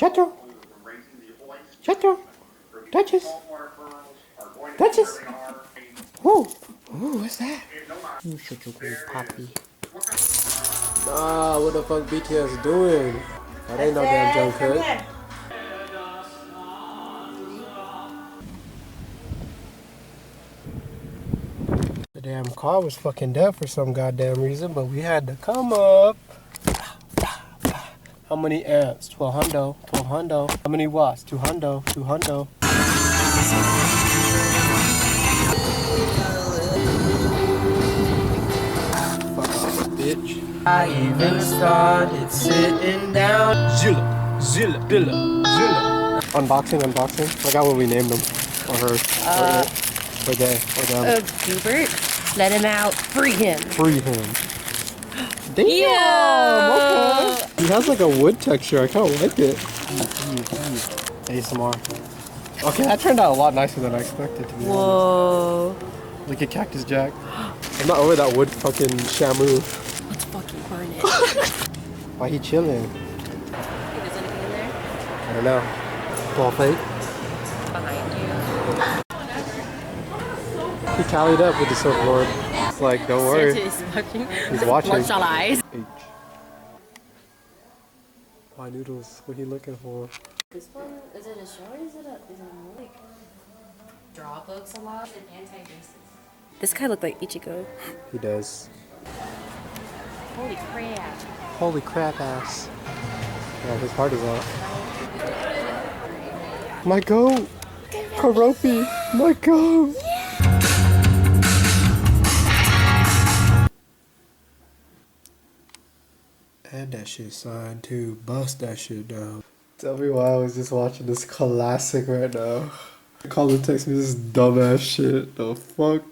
Chetro. Chetro. Duchess. Duchess. Whoa. Ooh, what's that? You such a good puppy. Ah, what the fuck BTS doing? That ain't no damn Jungkook. The damn car was fucking dead for some goddamn reason, but we had to come up. How many amps? 12 hundo. 12 hundo. How many watts? 2 hundo. 2 hundo. Fuck off, bitch. I even started sitting down. Zilla. Unboxing. I got what we named him. Or her. Or they. Or them. Goobert. Let him out. Free him. Damn! Yeah. Okay. He has like a wood texture. I kind of like it. ASMR. Okay, that turned out a lot nicer than I expected to be. Whoa. Honest. Like a Cactus Jack. I'm not over that wood fucking shamu. Let's fucking burn it. Why he chilling? Think there's anything in there? I don't know. Ball plate. Behind you. He tallied up with the surfboard. It's like, don't worry. He's watching. Bloodshot eyes. H. Why noodles? What are you looking for? This one, is it a show or is it a movie? Draw books a lot and anti-racist. This guy looked like Ichigo. He does. Holy crap. Holy crap ass. Yeah, his heart is out. My goat! Karopi! My goat! And that shit signed too. Bust that shit down. Tell me why I was just watching this classic right now. Call and text me this dumbass shit. The fuck?